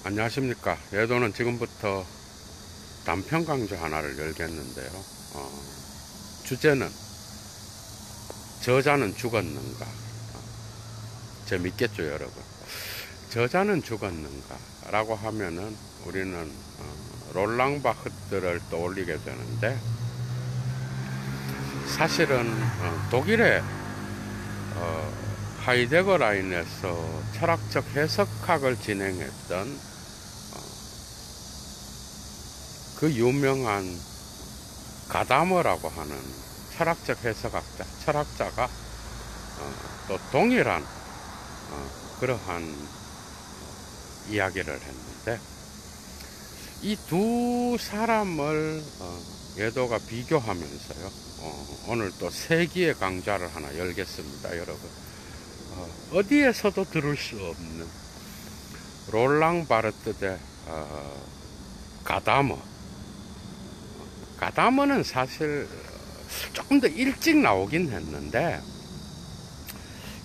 안녕하십니까. 예도는 지금부터 단편 강좌 하나를 열겠는데요. 주제는 저자는 죽었는가. 재밌겠죠, 여러분. 저자는 죽었는가 라고 하면은 우리는 롤랑 바흐트를 떠올리게 되는데, 사실은 독일의 하이데거 라인에서 철학적 해석학을 진행했던 그 유명한 가다머라고 하는 철학적 해석학자, 철학자가 또 동일한 그러한 이야기를 했는데, 이 두 사람을 예도가 비교하면서요, 오늘 또 세기의 강좌를 하나 열겠습니다, 여러분. 어디에서도 들을 수 없는 롤랑 바르트 대 가다머. 가다머는 사실 조금 더 일찍 나오긴 했는데,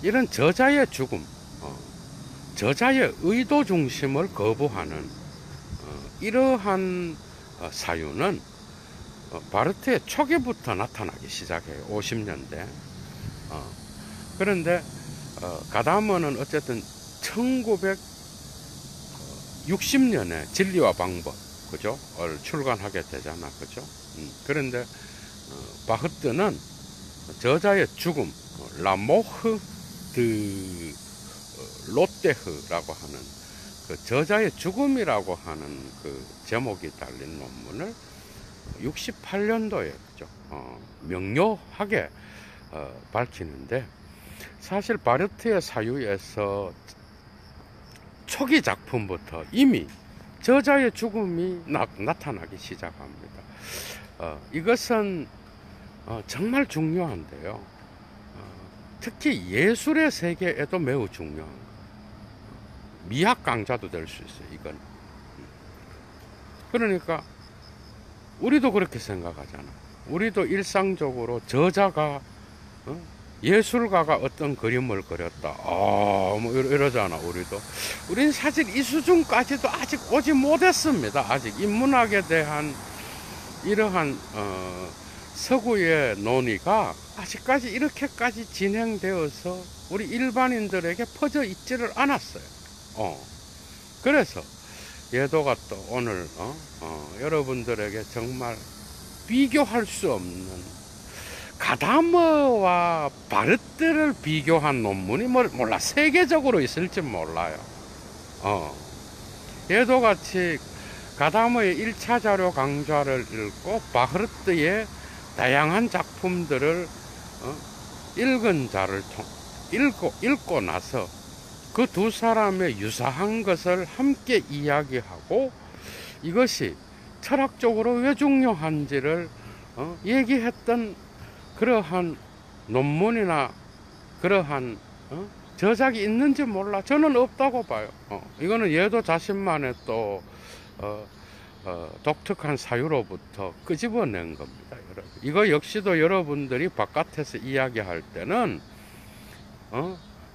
이런 저자의 죽음, 저자의 의도 중심을 거부하는 이러한 사유는 바르트의 초기부터 나타나기 시작해요. 50년대. 그런데 가다머는 어쨌든 1960년에 진리와 방법, 그죠? 를 출간하게 되잖아, 그죠? 그런데 바흐트는 저자의 죽음, 라모흐 드 로테흐라고 하는 그 저자의 죽음이라고 하는 그 제목이 달린 논문을 68년도에 그죠? 명료하게 밝히는데, 사실 바르트의 사유에서 초기 작품부터 이미 저자의 죽음이 나타나기 시작합니다. 이것은 정말 중요한데요. 특히 예술의 세계에도 매우 중요한 거예요. 미학 강좌도 될 수 있어요, 이건. 그러니까 우리도 그렇게 생각하잖아. 우리도 일상적으로 저자가 예술가가 어떤 그림을 그렸다, 뭐 이러잖아. 우린 사실 이 수준까지도 아직 오지 못했습니다. 아직 인문학에 대한 이러한 서구의 논의가 아직까지 이렇게까지 진행되어서 우리 일반인들에게 퍼져 있지를 않았어요. 그래서 예도가 또 오늘 여러분들에게 정말 비교할 수 없는 가다머와 바르트를 비교한 논문이 몰라 세계적으로 있을지 몰라요. 얘도 같이 가다머의 1차 자료 강좌를 읽고 바흐르트의 다양한 작품들을 읽은 자를 읽고 나서 그 두 사람의 유사한 것을 함께 이야기하고, 이것이 철학적으로 왜 중요한지를 얘기했던 그러한 논문이나 그러한 저작이 있는지 몰라. 저는 없다고 봐요. 이거는 얘도 자신만의 또 독특한 사유로부터 끄집어낸 겁니다, 여러분. 이거 역시도 여러분들이 바깥에서 이야기할 때는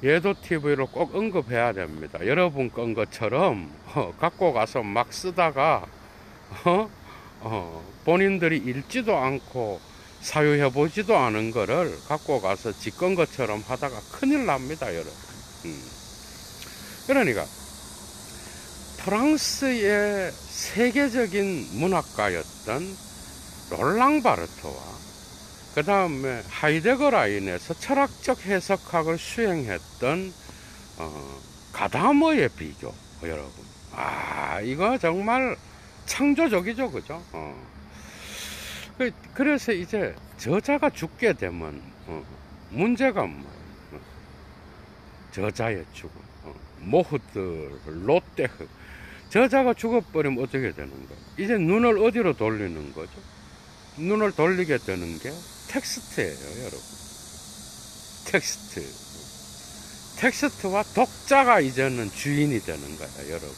예도 TV로 꼭 언급해야 됩니다. 여러분 건 것처럼 갖고 가서 막 쓰다가 본인들이 읽지도 않고 사유해보지도 않은 거를 갖고 가서 지건 것처럼 하다가 큰일 납니다, 여러분. 그러니까 프랑스의 세계적인 문학가였던 롤랑 바르트와 그 다음에 하이데거 라인에서 철학적 해석학을 수행했던 가다머의 비교, 여러분. 이거 정말 창조적이죠, 그죠? 그래서 이제 저자가 죽게 되면 문제가 뭐예요? 저자의 죽음, 모흐트 로테흐. 저자가 죽어버리면 어떻게 되는 거예요? 이제 눈을 어디로 돌리는 거죠? 눈을 돌리게 되는 게 텍스트예요, 여러분. 텍스트와 독자가 이제는 주인이 되는 거예요, 여러분.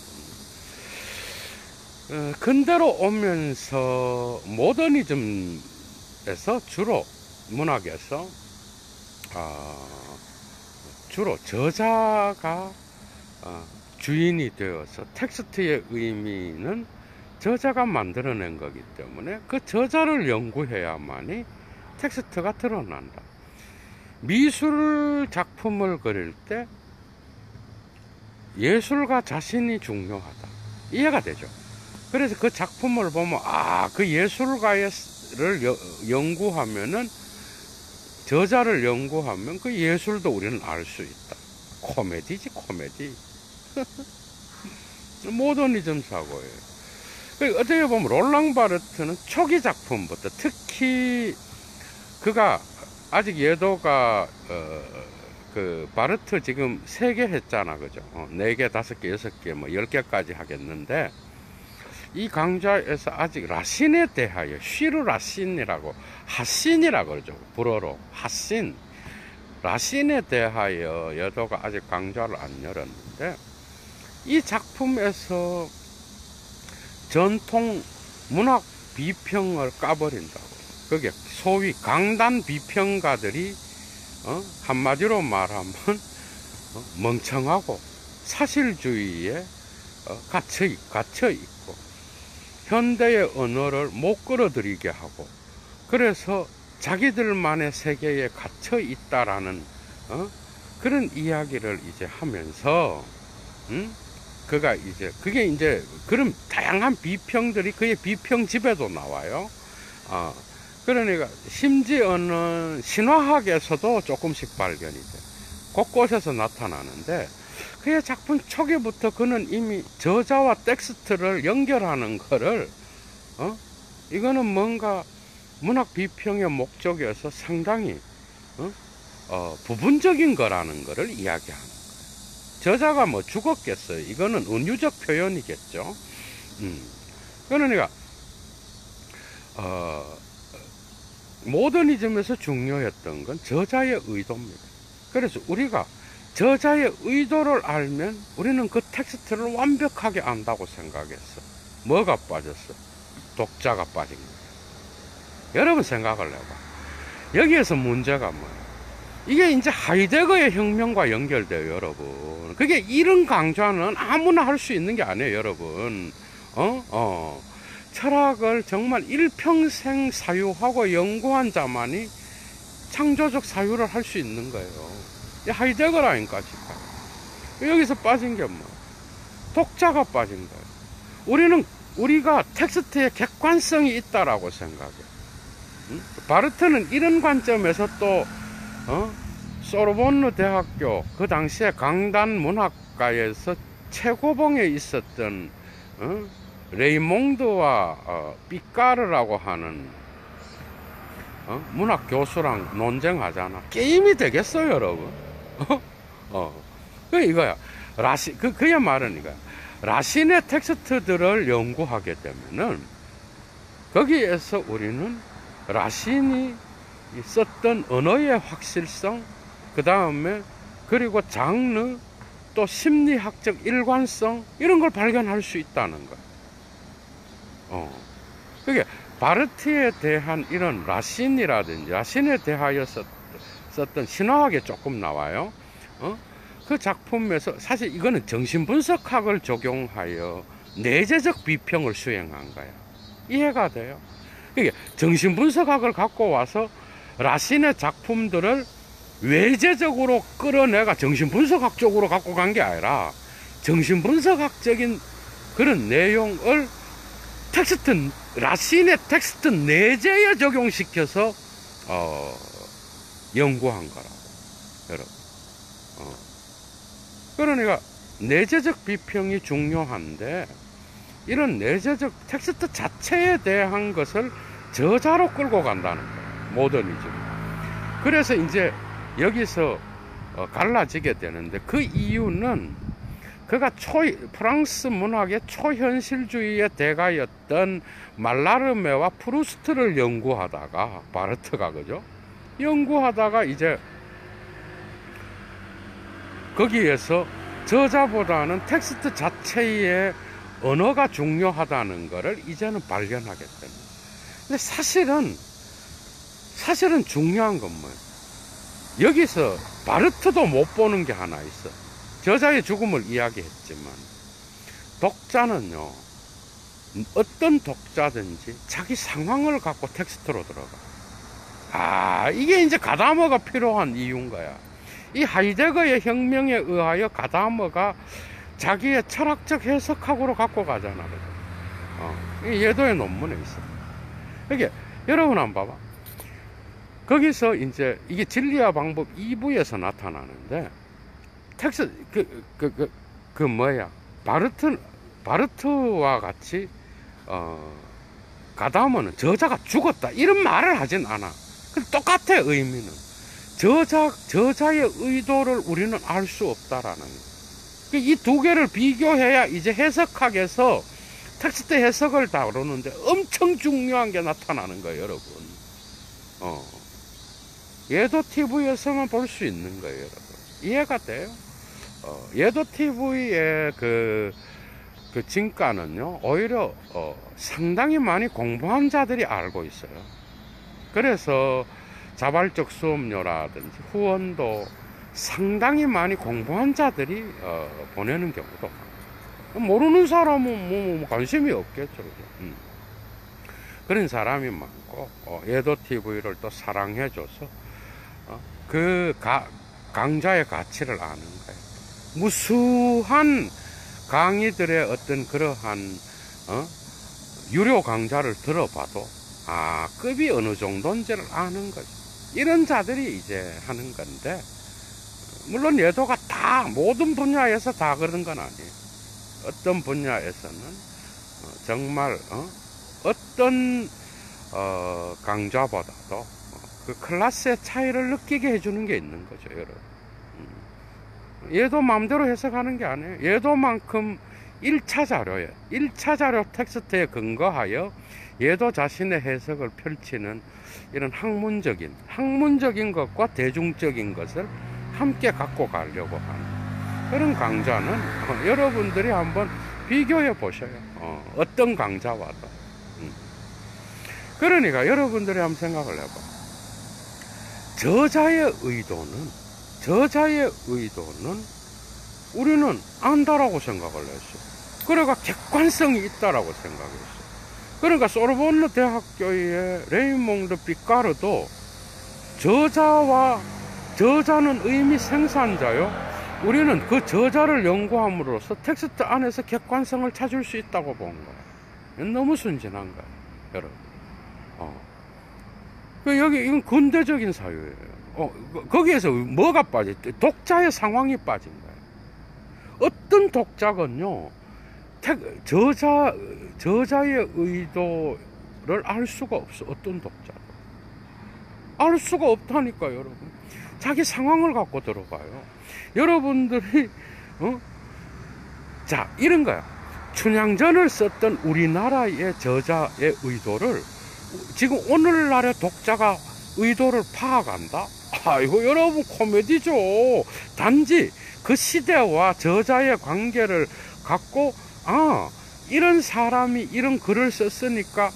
근대로 오면서 모더니즘에서 주로 문학에서 주로 저자가 주인이 되어서 텍스트의 의미는 저자가 만들어낸 거기 때문에 그 저자를 연구해야만이 텍스트가 드러난다. 미술 작품을 그릴 때 예술가 자신이 중요하다. 이해가 되죠? 그래서 그 작품을 보면 그 예술가를 연구하면은 저자를 연구하면 그 예술도 우리는 알 수 있다. 코미디지 코미디. 모더니즘 사고예요. 어떻게 보면 롤랑 바르트는 초기 작품부터 특히 그가 아직 예도가 그 바르트 지금 3개 했잖아, 그죠? 4개, 5개, 6개, 뭐 10개까지 하겠는데 이 강좌에서 아직 라신에 대하여 쉬르 라신이라고 하신이라고 그러죠. 불어로 하신 라신에 대하여 예도가 아직 강좌를 안 열었는데 이 작품에서 전통 문학 비평을 까버린다고. 그게 소위 강단 비평가들이 한마디로 말하면 멍청하고 사실주의에 갇혀 있고 현대의 언어를 못 끌어들이게 하고 그래서 자기들만의 세계에 갇혀 있다라는 그런 이야기를 이제 하면서 그게 이제 그런 다양한 비평들이 그의 비평집에도 나와요. 그러니까 심지어는 신화학에서도 조금씩 발견이 돼. 곳곳에서 나타나는데 그의 작품 초기부터 그는 이미 저자와 텍스트를 연결하는 거를 이거는 뭔가 문학 비평의 목적에서 상당히 부분적인 거라는 거를 이야기하는 거예요. 저자가 뭐 죽었겠어요. 이거는 은유적 표현이겠죠. 그러니까 모더니즘에서 중요했던 건 저자의 의도입니다. 그래서 우리가 저자의 의도를 알면 우리는 그 텍스트를 완벽하게 안다고 생각했어. 뭐가 빠졌어? 독자가 빠진 거예요. 여러분 생각을 해봐. 여기에서 문제가 뭐예요? 이게 이제 하이데거의 혁명과 연결돼요, 여러분. 그게 이런 강좌는 아무나 할 수 있는 게 아니에요, 여러분. 철학을 정말 일평생 사유하고 연구한 자만이 창조적 사유를 할 수 있는 거예요. 이 하이데거라니까, 지금. 여기서 빠진 게 뭐? 독자가 빠진 거예요. 우리가 텍스트에 객관성이 있다라고 생각해. 바르트는 이런 관점에서 또 소르본느 대학교 그 당시에 강단 문학가에서 최고봉에 있었던 레이몽드와 삐까르라고 하는 문학 교수랑 논쟁하잖아. 게임이 되겠어요, 여러분? 그 이거야. 그의 말은 이거야. 라신의 텍스트들을 연구하게 되면은 거기에서 우리는 라신이 썼던 언어의 확실성, 그 다음에 그리고 장르, 또 심리학적 일관성 이런 걸 발견할 수 있다는 거예요. 그게 바르트에 대한 이런 라신이라든지 라신에 대하여 썼던 신화학에 조금 나와요. 그 작품에서 사실 이거는 정신분석학을 적용하여 내재적 비평을 수행한 거야. 이해가 돼요? 이게 정신분석학을 갖고 와서 라신의 작품들을 외재적으로 끌어내가 정신분석학적으로 갖고 간 게 아니라 정신분석학적인 그런 내용을 라신의 텍스트 내재에 적용시켜서 연구한 거라고, 여러분. 그러니까 내재적 비평이 중요한데 이런 내재적 텍스트 자체에 대한 것을 저자로 끌고 간다는 거예요, 모더니즘. 그래서 이제 여기서 갈라지게 되는데 그 이유는 그가 프랑스 문학의 초현실주의의 대가였던 말라르메와 프루스트를 연구하다가 바르트가 그죠? 연구하다가 이제 거기에서 저자보다는 텍스트 자체의 언어가 중요하다는 것을 이제는 발견하게 됩니다. 근데 사실은 중요한 건 뭐예요? 여기서 바르트도 못 보는 게 하나 있어. 저자의 죽음을 이야기했지만, 독자는요, 어떤 독자든지 자기 상황을 갖고 텍스트로 들어가. 이게 이제 가다머가 필요한 이유인 거야. 이 하이데거의 혁명에 의하여 가다머가 자기의 철학적 해석학으로 갖고 가잖아. 예도의 논문에 있어. 이게 여러분 한번 봐봐. 거기서 이제 이게 진리와 방법 2부에서 나타나는데, 텍스 뭐야, 바르트와 같이 가다머는 저자가 죽었다 이런 말을 하진 않아. 똑같아. 의미는 저자의 의도를 우리는 알 수 없다라는 거. 이 두 개를 비교해야 이제 해석학에서 텍스트 해석을 다루는데 엄청 중요한 게 나타나는 거예요, 여러분. 예도 TV에서만 볼 수 있는 거예요, 여러분. 이해가 돼요? 예도 TV의 그 진가는요, 오히려 상당히 많이 공부한 자들이 알고 있어요. 그래서 자발적 수업료라든지 후원도 상당히 많이 공부한 자들이 보내는 경우도 많아요. 모르는 사람은 뭐 관심이 없겠죠. 그런 사람이 많고, 예도 TV를 또 사랑해줘서 그 강좌의 가치를 아는 거예요. 무수한 강의들의 어떤 그러한 유료 강좌를 들어봐도 급이 어느 정도인지를 아는 거죠. 이런 자들이 이제 하는 건데, 물론 예도가 다 모든 분야에서 다 그런 건 아니에요. 어떤 분야에서는 정말 어떤 강좌보다도 그 클래스의 차이를 느끼게 해주는 게 있는 거죠, 여러분. 예도 마음대로 해석하는 게 아니에요. 예도만큼 1차 자료에 1차 자료 텍스트에 근거하여 예도 자신의 해석을 펼치는 이런 학문적인 것과 대중적인 것을 함께 갖고 가려고 하는 그런 강좌는 여러분들이 한번 비교해 보셔요. 어떤 강좌와도. 그러니까 여러분들이 한번 생각을 해봐. 저자의 의도는 우리는 안다라고 생각을 했어. 그러니까 객관성이 있다라고 생각했어. 그러니까 소르본느 대학교의 레이몽드 피카르도 저자는 의미 생산자요. 우리는 그 저자를 연구함으로써 텍스트 안에서 객관성을 찾을 수 있다고 본 거야. 너무 순진한 거야, 여러분. 이건 근대적인 사유예요. 거기에서 뭐가 빠졌지? 독자의 상황이 빠진 거예요. 어떤 독자건요, 저자의 의도를 알 수가 없어. 어떤 독자도 알 수가 없다니까요, 여러분. 자기 상황을 갖고 들어봐요. 여러분들이 자, 이런 거야. 춘향전을 썼던 우리나라의 저자의 의도를 지금 오늘날의 독자가 의도를 파악한다? 이거 여러분 코미디죠. 단지 그 시대와 저자의 관계를 갖고 이런 사람이 이런 글을 썼으니까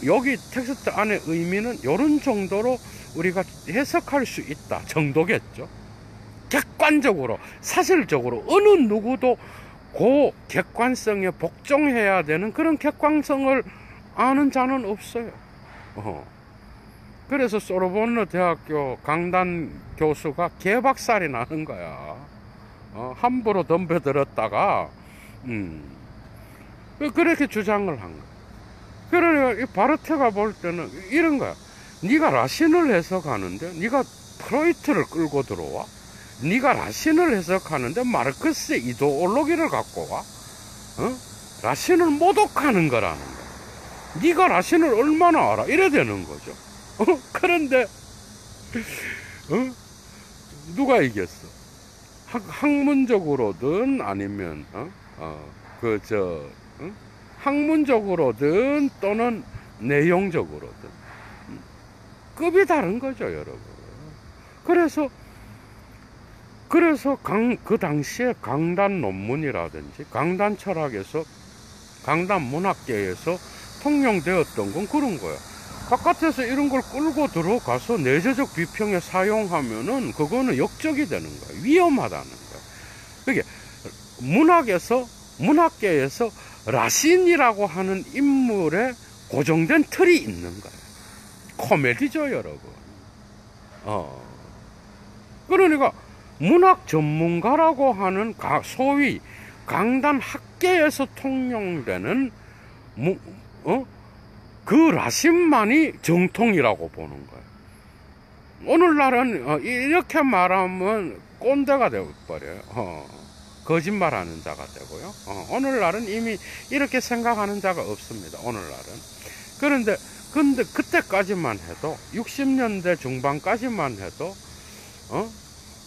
여기 텍스트 안의 의미는 이런 정도로 우리가 해석할 수 있다 정도겠죠. 객관적으로, 사실적으로 어느 누구도 그 객관성에 복종해야 되는 그런 객관성을 아는 자는 없어요. 그래서 소르본느 대학교 강단 교수가 개박살이 나는 거야. 함부로 덤벼들었다가 그렇게 주장을 한 거야. 그러니까 이 바르테가 볼 때는 이런 거야. 네가 라신을 해석하는데 네가 프로이트를 끌고 들어와? 네가 라신을 해석하는데 마르크스의 이데올로기를 갖고 와? 라신을 모독하는 거라는 거야. 네가 라신을 얼마나 알아? 이래 되는 거죠. 그런데 누가 이겼어? 학문적으로든 아니면 학문적으로든 또는 내용적으로든 급이 다른 거죠, 여러분. 그래서 그 당시에 강단 논문이라든지 강단 철학에서 강단 문학계에서 통용되었던 건 그런 거야. 바깥에서 이런 걸 끌고 들어가서 내재적 비평에 사용하면은 그거는 역적이 되는 거야. 위험하다는 거야. 그게 문학계에서 라신이라고 하는 인물의 고정된 틀이 있는 거예요. 코미디죠, 여러분. 그러니까 문학 전문가라고 하는 소위 강단 학계에서 통용되는 그 라신만이 정통이라고 보는 거예요. 오늘날은 이렇게 말하면 꼰대가 되어버려요. 거짓말하는 자가 되고요. 오늘날은 이미 이렇게 생각하는 자가 없습니다. 오늘날은. 근데 그때까지만 해도 60년대 중반까지만 해도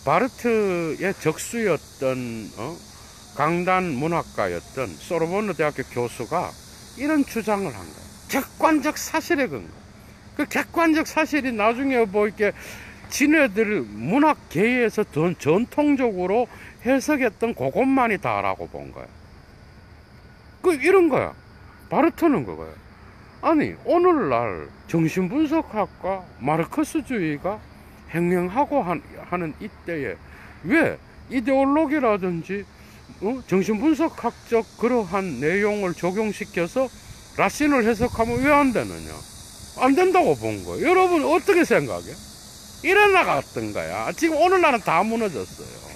바르트의 적수였던 강단 문학가였던 소르보르 대학교 교수가 이런 주장을 한 거예요. 객관적 사실에 근거. 그 객관적 사실이 나중에 뭐 이렇게 지네들 문학계에서 전통적으로 해석했던 그것만이 다라고 본 거야. 이런 거야. 바르트는 그거야. 아니, 오늘날 정신분석학과 마르크스주의가 행행하고 하는 이때에 왜 이데올로기라든지 정신분석학적 그러한 내용을 적용시켜서 라신을 해석하면 왜 안 되느냐? 안 된다고 본 거예요. 여러분 어떻게 생각해? 이래 나갔던 거야. 지금 오늘날은 다 무너졌어요.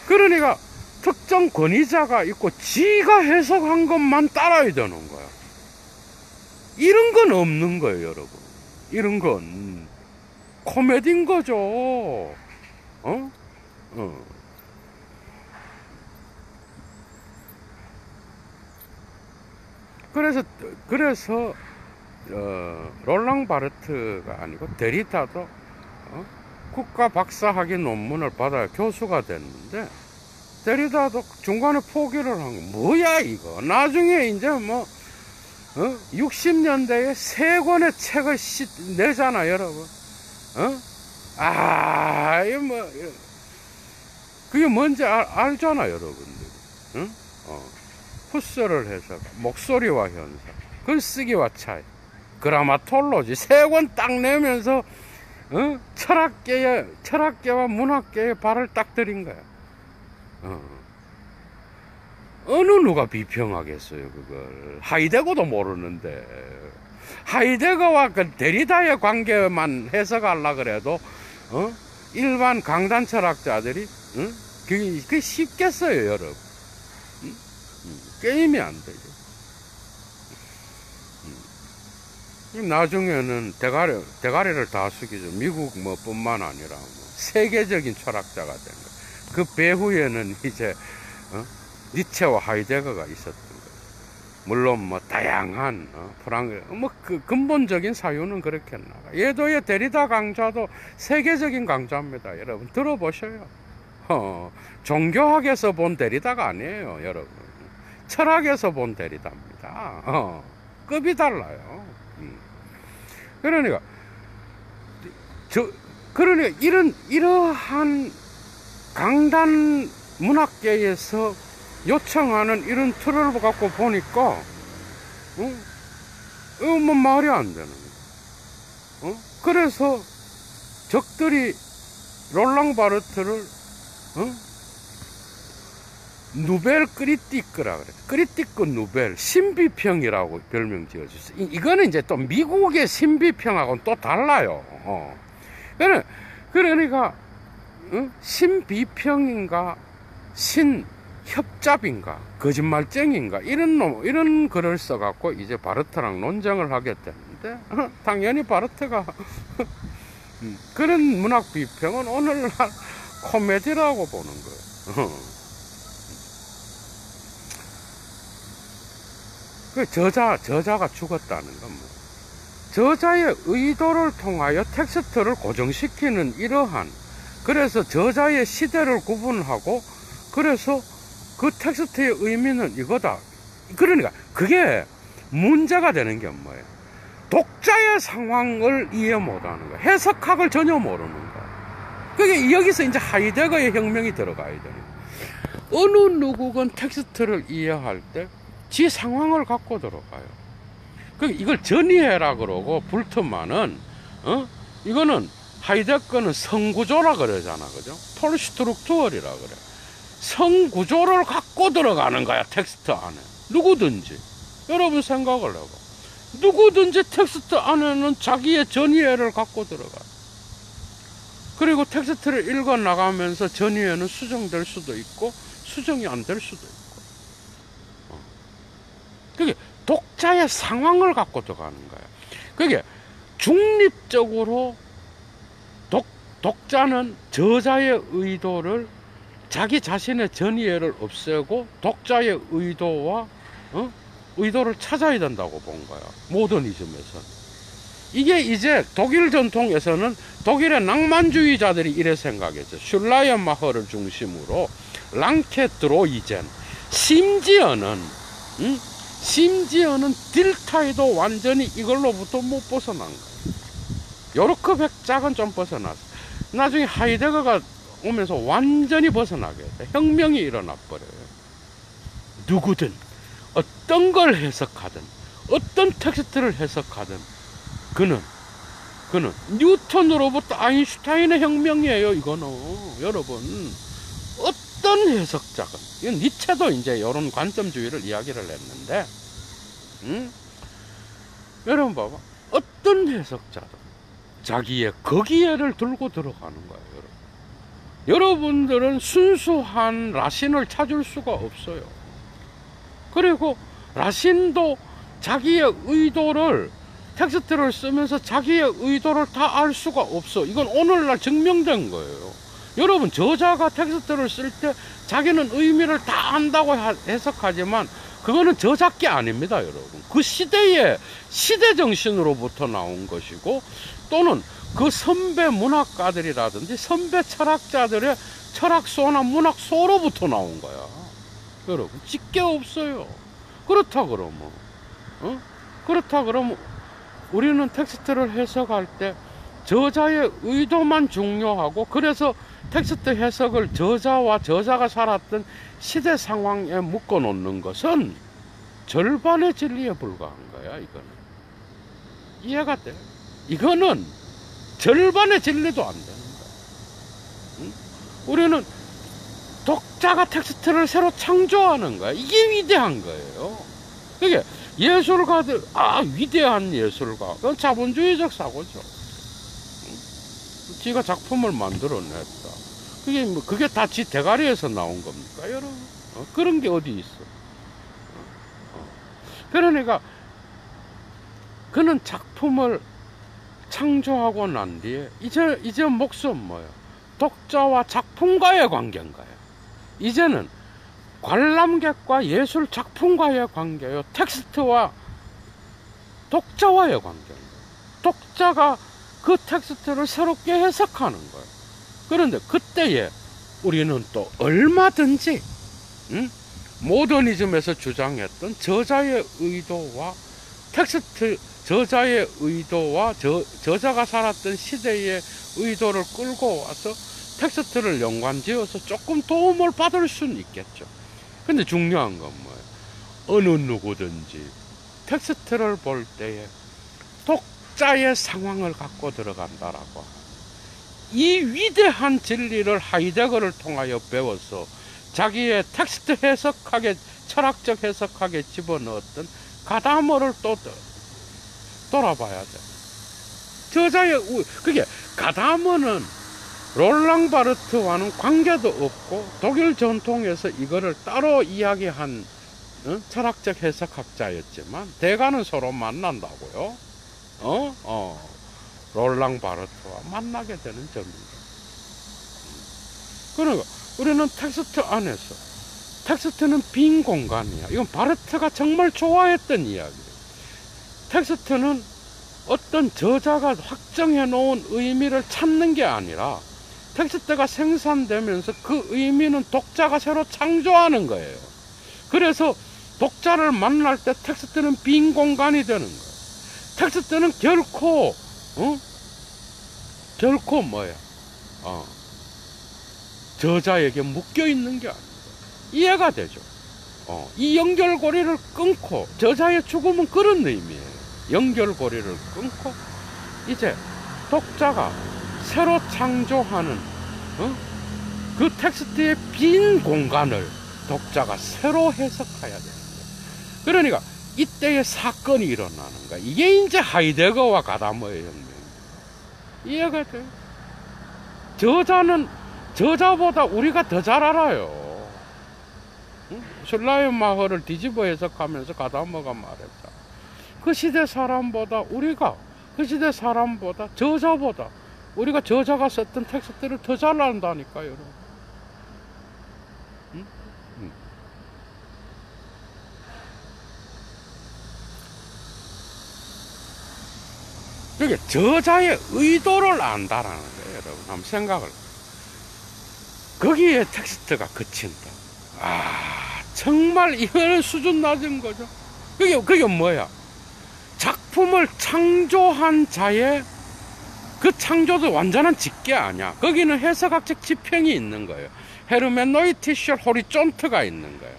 그러니까 특정 권위자가 있고 지가 해석한 것만 따라야 되는 거야. 이런 건 없는 거예요, 여러분. 이런 건 코미디인 거죠. 그래서 롤랑 바르트가 아니고 데리다도 국가 박사학위 논문을 받아야 교수가 됐는데, 데리다도 중간에 포기를 한 거. 뭐야 이거. 나중에 이제 60년대에 3권의 책을 내잖아, 여러분. 그게 뭔지 알잖아, 여러분들. 후스를 해서 목소리와 현상, 글쓰기와 차이, 그라마톨로지 3권 딱 내면서 철학계와 문학계에 발을 딱 들인 거야. 어느 누가 비평하겠어요, 그걸. 하이데거도 모르는데. 하이데거와 그 데리다의 관계만 해석하려고 그래도, 일반 강단 철학자들이, 그게 쉽겠어요, 여러분. 게임이 안 되죠. 나중에는 대가리를 다 숙이죠. 미국 뿐만 아니라 세계적인 철학자가 된 거예요. 그 배후에는 이제 니체와 하이데거가 있었던 거예요. 물론 다양한 그 근본적인 사유는 그렇겠나. 예도의 데리다 강좌도 세계적인 강좌입니다. 여러분 들어보셔요. 종교학에서 본 데리다가 아니에요, 여러분. 철학에서 본 데리다입니다. 급이 달라요. 그러니까 이러한 강단 문학계에서 요청하는 이런 틀을 갖고 보니까 말이 안 되는 거예요. 그래서 적들이 롤랑 바르트를 누벨 크리티크라 그래. 크리티크 누벨 신비평이라고 별명 지어줬어요. 이거는 이제 또 미국의 신비평하고는 또 달라요. 그러니까 신비평인가 신협잡인가 거짓말쟁인가 이런 글을 써갖고 이제 바르트랑 논쟁을 하게 됐는데, 당연히 바르트가 그런 문학 비평은 오늘날 코미디라고 보는 거예요. 그 저자가 죽었다는 건 저자의 의도를 통하여 텍스트를 고정시키는 이러한, 그래서 저자의 시대를 구분하고, 그래서 그 텍스트의 의미는 이거다. 그러니까 그게 문제가 되는 게 뭐예요? 독자의 상황을 이해 못하는 거예요. 해석학을 전혀 모르는 거예요. 그게 여기서 이제 하이데거의 혁명이 들어가야 되는 거예요. 어느 누구건 텍스트를 이해할 때 지 상황을 갖고 들어가요. 이걸 전이해라 그러고 불트만은 이거는 하이데거는 성구조라 그러잖아, 그죠? 폴슈트룩투얼이라 그래. 성구조를 갖고 들어가는 거야, 텍스트 안에. 누구든지. 여러분 생각을 해봐. 누구든지 텍스트 안에는 자기의 전이해를 갖고 들어가. 그리고 텍스트를 읽어 나가면서 전이해는 수정될 수도 있고 수정이 안 될 수도 있고. 그게 독자의 상황을 갖고 들어가는 거야. 그게 중립적으로 독자는 저자의 의도를, 자기 자신의 전이해를 없애고 독자의 의도와 의도를 찾아야 된다고 본 거야, 모더니즘에서는. 이게 이제 독일 전통에서는 독일의 낭만주의자들이 이래 생각했죠. 슐라이언마허를 중심으로 랑케 드로이젠, 심지어는 딜타이도 완전히 이걸로부터 못 벗어난 거야. 요르크 백작은 좀 벗어났어. 나중에 하이데거가 오면서 완전히 벗어나게 돼. 혁명이 일어나 버려요. 누구든 어떤 걸 해석하든 어떤 텍스트를 해석하든 그는 뉴턴으로부터 아인슈타인의 혁명이에요. 이거는 여러분, 어떤 해석자건, 이건 니체도 이제 이런 관점주의를 이야기를 했는데, 여러분 봐봐, 어떤 해석자도 자기의 거기에를 들고 들어가는 거예요. 여러분들은 순수한 라신을 찾을 수가 없어요. 그리고 라신도 자기의 의도를, 텍스트를 쓰면서 자기의 의도를 다 알 수가 없어. 이건 오늘날 증명된 거예요. 여러분, 저자가 텍스트를 쓸 때 자기는 의미를 다 안다고 해석하지만 그거는 저작게 아닙니다, 여러분. 그 시대의 시대 정신으로부터 나온 것이고, 또는 그 선배 문학가들이라든지 선배 철학자들의 철학소나 문학소로부터 나온 거야. 여러분, 짓게 없어요. 그렇다 그러면 우리는 텍스트를 해석할 때 저자의 의도만 중요하고, 그래서 텍스트 해석을 저자가 살았던 시대 상황에 묶어 놓는 것은 절반의 진리에 불과한 거야. 이거는 이해가 돼? 이거는 절반의 진리도 안 되는 거야. 우리는 독자가 텍스트를 새로 창조하는 거야. 이게 위대한 거예요. 그게 예술가들, 위대한 예술가, 그건 자본주의적 사고죠. 지가 작품을 만들어냈다. 그게 다 지 대가리에서 나온 겁니까, 여러분? 그런 게 어디 있어? 그러니까 그는 작품을 창조하고 난 뒤에 이제 몫은 뭐예요? 독자와 작품과의 관계인 거예요. 이제는 관람객과 예술 작품과의 관계요, 텍스트와 독자와의 관계인 거예요. 독자가 그 텍스트를 새롭게 해석하는 거예요. 그런데 그때에 우리는 또 얼마든지 모더니즘에서 주장했던 저자의 의도와 저자의 의도와 저자가 살았던 시대의 의도를 끌고 와서 텍스트를 연관지어서 조금 도움을 받을 수는 있겠죠. 근데 중요한 건 뭐예요? 어느 누구든지 텍스트를 볼 때에 독자의 상황을 갖고 들어간다라고, 이 위대한 진리를 하이데거를 통하여 배워서 자기의 텍스트 해석학에, 철학적 해석학에 집어넣었던 가다머를 또 돌아봐야 돼. 그게 가다머는 롤랑 바르트와는 관계도 없고 독일 전통에서 이거를 따로 이야기한 철학적 해석학자였지만 대가는 서로 만난다고요. 롤랑 바르트와 만나게 되는 점입니다. 그러니까 우리는 텍스트 안에서, 텍스트는 빈 공간이야. 이건 바르트가 정말 좋아했던 이야기예요. 텍스트는 어떤 저자가 확정해 놓은 의미를 찾는 게 아니라 텍스트가 생산되면서 그 의미는 독자가 새로 창조하는 거예요. 그래서 독자를 만날 때 텍스트는 빈 공간이 되는 거예요. 텍스트는 결코 뭐야, 저자에게 묶여 있는 게 아니에요. 이해가 되죠? 이 연결고리를 끊고, 저자의 죽음은 그런 의미예요. 연결고리를 끊고 이제 독자가 새로 창조하는 그 텍스트의 빈 공간을 독자가 새로 해석해야 됩니다. 그러니까 이때의 사건이 일어나는 거야. 이게 이제 하이데거와 가다머의 혁명입니다. 이해가 돼요? 저자보다 우리가 더 잘 알아요. 응? 슐라이마허를 뒤집어 해석하면서 가다머가 말했다. 그 시대 사람보다 저자보다 우리가 저자가 썼던 텍스트를 더 잘 안다니까요, 여러분. 응? 응. 그게 저자의 의도를 안다라는 거예요, 여러분. 한번 생각을. 거기에 텍스트가 그친다. 정말 이거는 수준 낮은 거죠. 그게 뭐야? 작품을 창조한 자의 그 창조도 완전한 직계 아니야. 거기는 해석학적 지평이 있는 거예요. 헤르멘노이티셜 호리존트가 있는 거예요.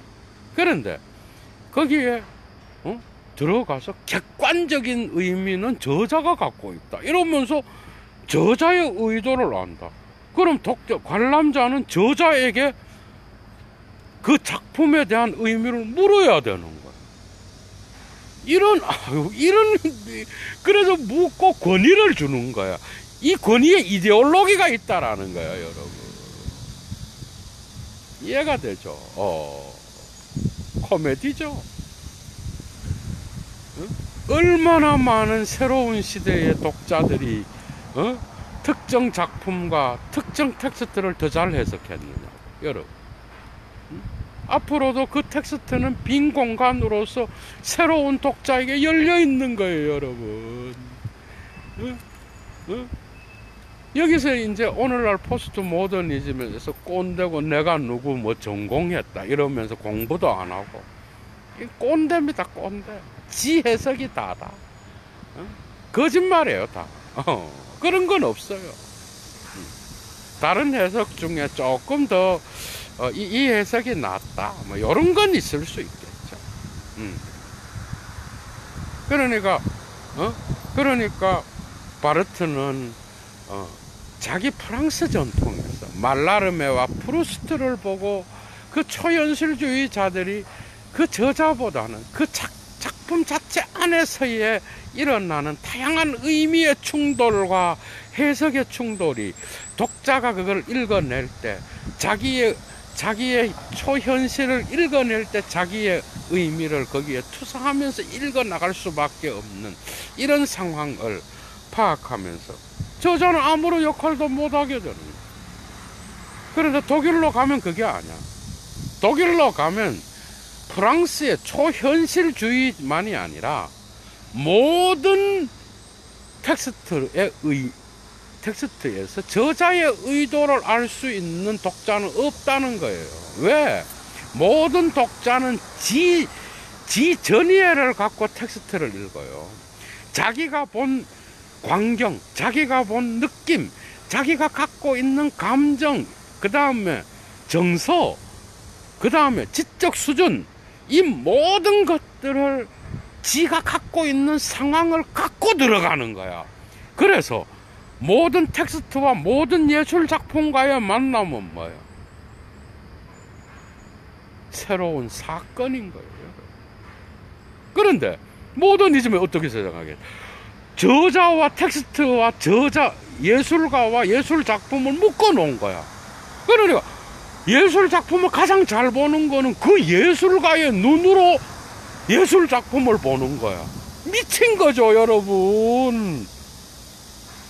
그런데 거기에 들어가서 객관적인 의미는 저자가 갖고 있다. 이러면서 저자의 의도를 안다. 그럼 관람자는 저자에게 그 작품에 대한 의미를 물어야 되는 거야. 그래서 묻고 권위를 주는 거야. 이 권위에 이데올로기가 있다라는 거야, 여러분. 이해가 되죠? 코미디죠? 얼마나 많은 새로운 시대의 독자들이 특정 작품과 특정 텍스트를 더 잘 해석했느냐, 여러분. 앞으로도 그 텍스트는 빈 공간으로서 새로운 독자에게 열려 있는 거예요, 여러분. 여기서 이제 오늘날 포스트 모더니즘에서 꼰대고 내가 누구 뭐 전공했다 이러면서 공부도 안 하고 꼰대입니다, 꼰대. 지 해석이 다다. 거짓말이에요, 다. 그런 건 없어요. 다른 해석 중에 조금 더 이 해석이 낫다, 뭐 이런 건 있을 수 있겠죠. 그러니까 바르트는 자기 프랑스 전통에서 말라르메와 프루스트를 보고 그 초현실주의자들이 그 저자보다는 그 작품 자체 안에서의 일어나는 다양한 의미의 충돌과 해석의 충돌이 독자가 그걸 읽어낼 때 자기의 초현실을 읽어낼 때 자기의 의미를 거기에 투사하면서 읽어나갈 수밖에 없는 이런 상황을 파악하면서 저자는 아무런 역할도 못하게 되는 거예요. 그런데 독일로 가면 그게 아니야. 독일로 가면 프랑스의 초현실주의만이 아니라 모든 텍스트에서 저자의 의도를 알 수 있는 독자는 없다는 거예요. 왜? 모든 독자는 지 전이해를 갖고 텍스트를 읽어요. 자기가 본 광경, 자기가 본 느낌, 자기가 갖고 있는 감정, 그 다음에 정서, 그 다음에 지적 수준, 이 모든 것들을 지가 갖고 있는 상황을 갖고 들어가는 거야. 그래서 모든 텍스트와 모든 예술 작품과의 만남은 뭐예요? 새로운 사건인 거예요. 그런데 모더니즘에 어떻게 생각하겠어요? 저자와 텍스트와 예술가와 예술 작품을 묶어 놓은 거야. 그러니까 예술 작품을 가장 잘 보는 거는 그 예술가의 눈으로 예술 작품을 보는 거야. 미친 거죠, 여러분.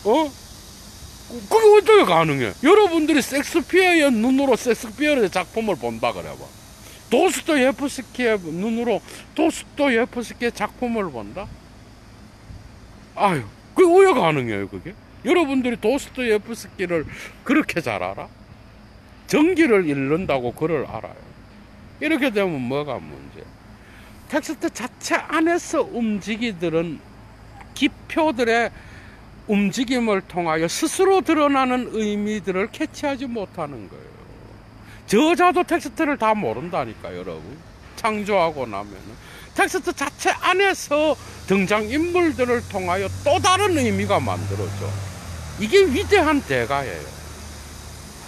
그게 어떻게 가능해? 여러분들이 섹스피어의 눈으로 섹스피어의 작품을 본다 그래봐. 도스토예프스키의 눈으로 도스토예프스키의 작품을 본다? 아유, 그게 왜 가능해요, 그게? 여러분들이 도스토예프스키를 그렇게 잘 알아? 전기를 잃는다고 그걸 알아요. 이렇게 되면 뭐가 문제? 텍스트 자체 안에서 움직이들은 기표들의 움직임을 통하여 스스로 드러나는 의미들을 캐치하지 못하는 거예요. 저자도 텍스트를 다 모른다니까, 여러분. 창조하고 나면은 텍스트 자체 안에서 등장인물들을 통하여 또 다른 의미가 만들어져. 이게 위대한 대가예요.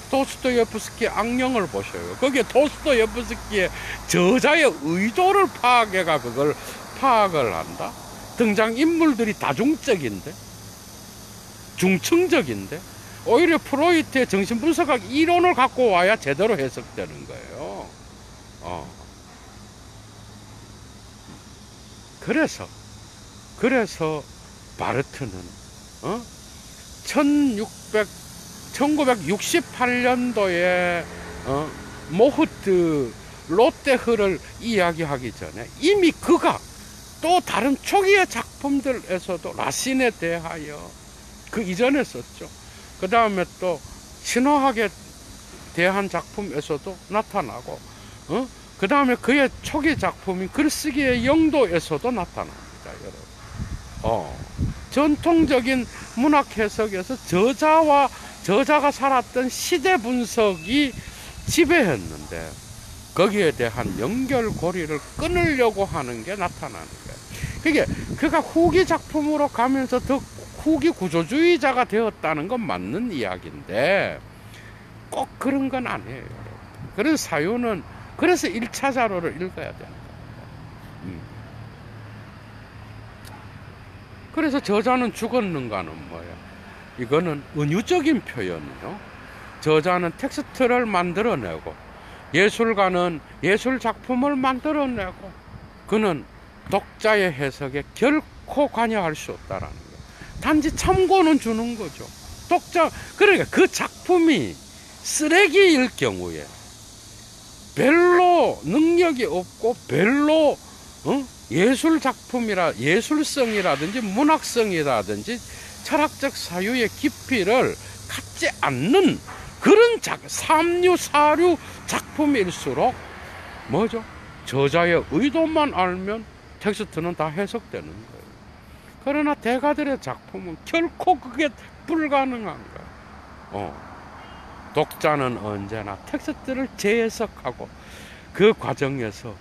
도스토옙스키의 악령을 보셔요. 거기에 도스토옙스키의 저자의 의도를 파악해가 그걸 파악을 한다. 등장인물들이 다중적인데, 중층적인데, 오히려 프로이트의 정신분석학 이론을 갖고 와야 제대로 해석되는 거예요. 그래서 바르트는 1968년도에 모흐트 롯데흐를 이야기하기 전에 이미 그가 또 다른 초기의 작품들에서도 라신에 대하여 그 이전에 썼죠. 그 다음에 또 신화학에 대한 작품에서도 나타나고, 그 다음에 그의 초기 작품인 글쓰기의 영도에서도 나타납니다, 여러분. 전통적인 문학 해석에서 저자가 살았던 시대 분석이 지배했는데, 거기에 대한 연결고리를 끊으려고 하는 게 나타나는 거예요. 그게 그가 후기 작품으로 가면서 더 후기 구조주의자가 되었다는 건 맞는 이야기인데 꼭 그런 건 아니에요, 여러분. 그런 사유는 그래서 1차 자료를 읽어야 되는 거예요. 그래서 저자는 죽었는가는 뭐야? 이거는 은유적인 표현이요. 저자는 텍스트를 만들어내고 예술가는 예술 작품을 만들어내고 그는 독자의 해석에 결코 관여할 수 없다라는 거예요. 단지 참고는 주는 거죠. 그러니까 그 작품이 쓰레기일 경우에 별로 능력이 없고 별로 예술 작품이라 예술성이라든지 문학성이라든지 철학적 사유의 깊이를 갖지 않는 그런 삼류 사류 작품일수록 뭐죠? 저자의 의도만 알면 텍스트는 다 해석되는 거예요. 그러나 대가들의 작품은 결코 그게 불가능한 거예요. 독자는 언제나 텍스트를 재해석하고 그 과정에서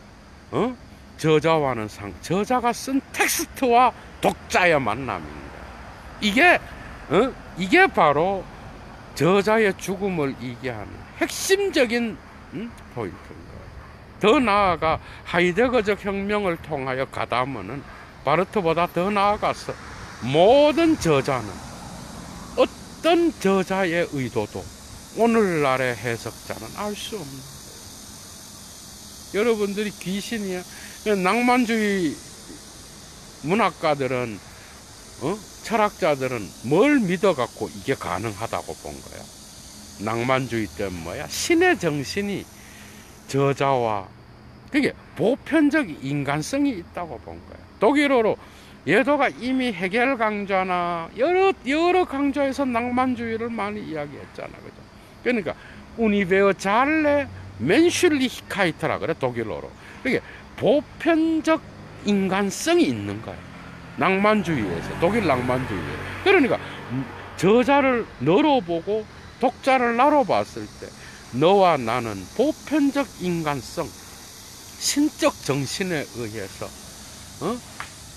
저자가 쓴 텍스트와 독자의 만남입니다. 이게 바로 저자의 죽음을 이기하는 핵심적인 포인트인 거예요. 더 나아가 하이데거적 혁명을 통하여 가다면은 바르트보다 더 나아가서 모든 저자는 어떤 저자의 의도도 오늘날의 해석자는 알 수 없는 거예요. 여러분들이 귀신이야. 낭만주의 문학가들은 철학자들은 뭘 믿어갖고 이게 가능하다고 본 거야? 낭만주의 때는 뭐야? 신의 정신이 저자와 그게 보편적 인간성이 있다고 본 거야. 독일어로 예도가 이미 헤겔 강좌나 여러 강좌에서 낭만주의를 많이 이야기했잖아, 그죠? 그러니까 우니베어잘레 멘슐리히카이트라 그래, 독일어로. 그게 보편적 인간성이 있는 거야. 낭만주의에서, 독일 낭만주의에. 그러니까 저자를 너로 보고 독자를 나로 봤을 때 너와 나는 보편적 인간성, 신적 정신에 의해서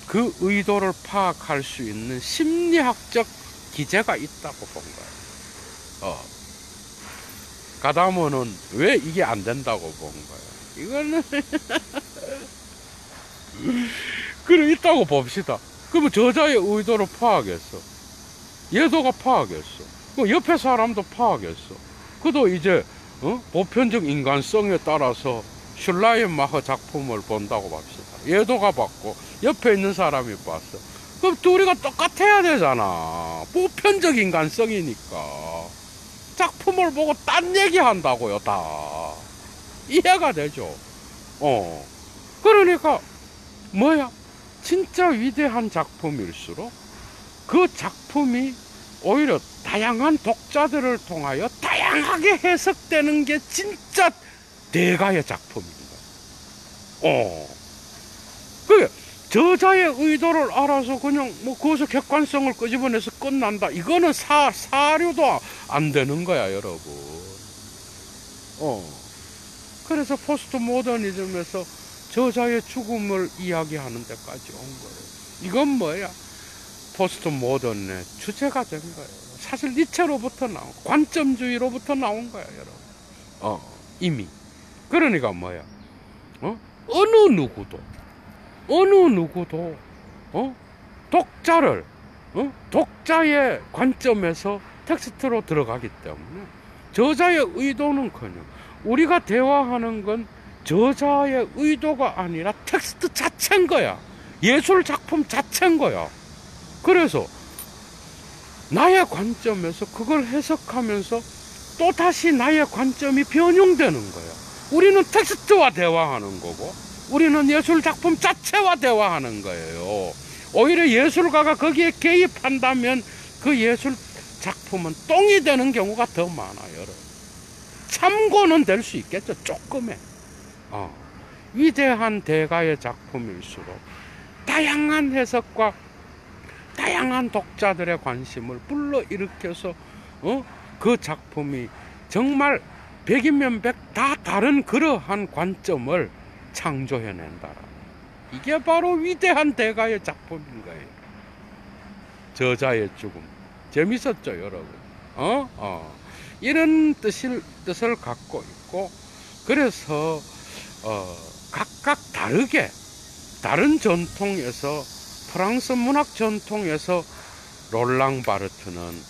그 의도를 파악할 수 있는 심리학적 기제가 있다고 본 거예요. 가다모는 왜 이게 안 된다고 본 거예요? 이거는 그래 있다고 봅시다. 그러면 저자의 의도를 파악했어. 예도가 파악했어. 그 옆에 사람도 파악했어. 그도 이제 보편적 인간성에 따라서 슐라이마허 작품을 본다고 봅시다. 예도가 봤고 옆에 있는 사람이 봤어. 그럼 둘이가 똑같아야 되잖아. 보편적 인간성이니까. 작품을 보고 딴 얘기한다고요, 다. 이해가 되죠? 그러니까 뭐야? 진짜 위대한 작품일수록 그 작품이 오히려 다양한 독자들을 통하여 다양하게 해석되는 게 진짜 대가의 작품입니다. 그게 저자의 의도를 알아서 그냥 거기서 객관성을 끄집어내서 끝난다. 이거는 사료도 안 되는 거야, 여러분. 그래서 포스트 모더니즘에서 저자의 죽음을 이야기하는 데까지 온 거예요. 이건 뭐야? 포스트 모던의 주제가 된 거예요. 사실 니체로부터 나온, 관점주의로부터 나온 거야, 여러분. 이미. 그러니까 뭐야? 어느 누구도, 독자를, 독자의 관점에서 텍스트로 들어가기 때문에 저자의 의도는커녕 우리가 대화하는 건 저자의 의도가 아니라 텍스트 자체인 거야. 예술 작품 자체인 거야. 그래서 나의 관점에서 그걸 해석하면서 또 다시 나의 관점이 변형되는 거야. 우리는 텍스트와 대화하는 거고, 우리는 예술 작품 자체와 대화하는 거예요. 오히려 예술가가 거기에 개입한다면 그 예술 작품은 똥이 되는 경우가 더 많아요, 여러분. 참고는 될 수 있겠죠, 조금의. 위대한 대가의 작품일수록 다양한 해석과 다양한 독자들의 관심을 불러일으켜서 그 작품이 정말 100이면 100 다 다른 그러한 관점을 창조해낸다. 이게 바로 위대한 대가의 작품인 거예요. 저자의 죽음. 재밌었죠, 여러분? 이런 뜻을 갖고 있고, 그래서 각각 다르게 다른 전통에서, 프랑스 문학 전통에서 롤랑 바르트는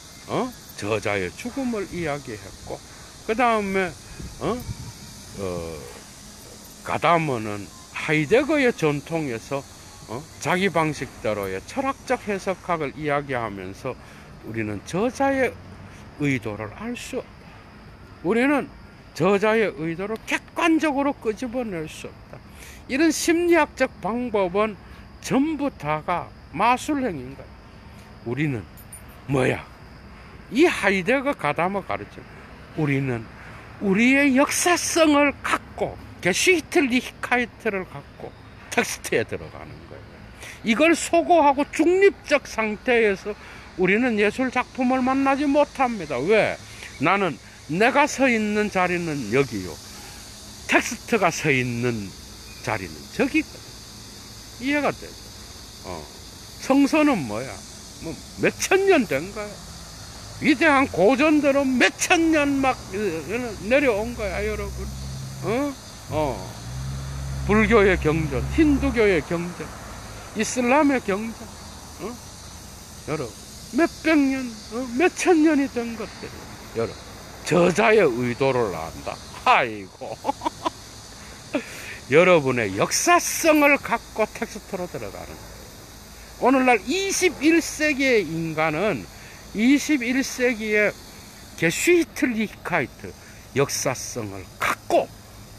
저자의 죽음을 이야기했고, 그 다음에 가다머는 하이데거의 전통에서 자기 방식대로의 철학적 해석학을 이야기하면서 우리는 저자의 의도를 알 수 없다. 우리는 저자의 의도를 객관적으로 끄집어낼 수 없다. 이런 심리학적 방법은 전부 다가 마술행인 거야. 우리는 뭐야? 이 하이데거 가다머 가르쳐. 우리는 우리의 역사성을 갖고, 게슈히틀리히카이트를 갖고 텍스트에 들어가는 거예요. 이걸 소고하고 중립적 상태에서 우리는 예술 작품을 만나지 못합니다. 왜? 나는 내가 서 있는 자리는 여기요, 텍스트가 서 있는 자리는 저기거든. 이해가 되죠? 성서는 뭐야? 뭐 몇천 년 된 거야. 위대한 고전들은 몇천 년 막 내려온 거야, 여러분. 불교의 경전, 힌두교의 경전, 이슬람의 경전, 여러분, 몇백 년, 몇천 년이 된 것들이, 여러분, 저자의 의도를 안다. 아이고. 여러분의 역사성을 갖고 텍스트로 들어가는 거예요. 오늘날 21세기의 인간은 21세기의 게슈히틀리히카이트, 역사성을 갖고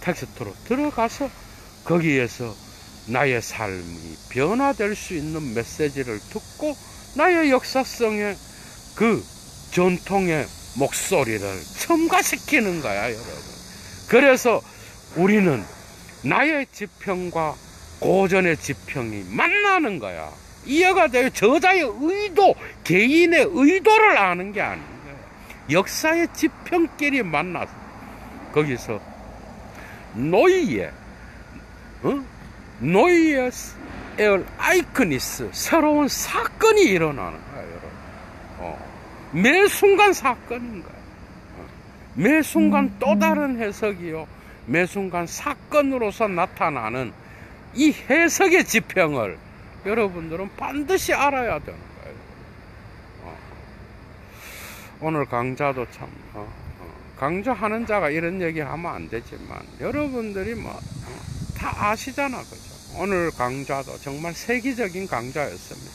텍스트로 들어가서 거기에서 나의 삶이 변화될 수 있는 메시지를 듣고 나의 역사성의 그 전통의 목소리를 첨가시키는 거야, 여러분. 그래서 우리는 나의 지평과 고전의 지평이 만나는 거야. 이해가 돼요? 저자의 의도, 개인의 의도를 아는 게 아닌 거예요. 역사의 지평끼리 만나서 거기서 노이에 에얼 아이크니스, 새로운 사건이 일어나는 거예요, 여러분. 매 순간 사건인 거예요. 매 순간 또 다른 해석이요, 매 순간 사건으로서 나타나는 이 해석의 지평을 여러분들은 반드시 알아야 되는 거예요. 오늘 강좌도 참 강조하는 자가 이런 얘기 하면 안 되지만 여러분들이 뭐 다 아시잖아, 그죠? 오늘 강좌도 정말 세계적인 강좌였습니다.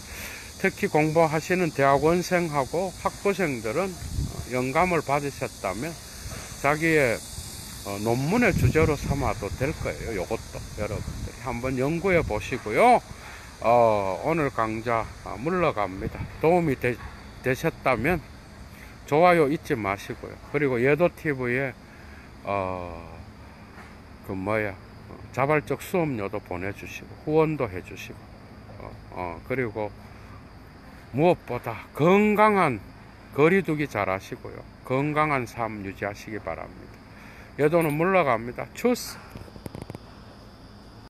특히 공부하시는 대학원생하고 학부생들은 영감을 받으셨다면 자기의 논문의 주제로 삼아도 될 거예요. 요것도 여러분들이 한번 연구해 보시고요. 오늘 강좌 물러갑니다. 도움이 되셨다면 좋아요 잊지 마시고요. 그리고 예도TV에 자발적 수업료도 보내주시고 후원도 해주시고 그리고 무엇보다 건강한 거리두기 잘 하시고요. 건강한 삶 유지하시기 바랍니다. 예도는 물러갑니다. 추스.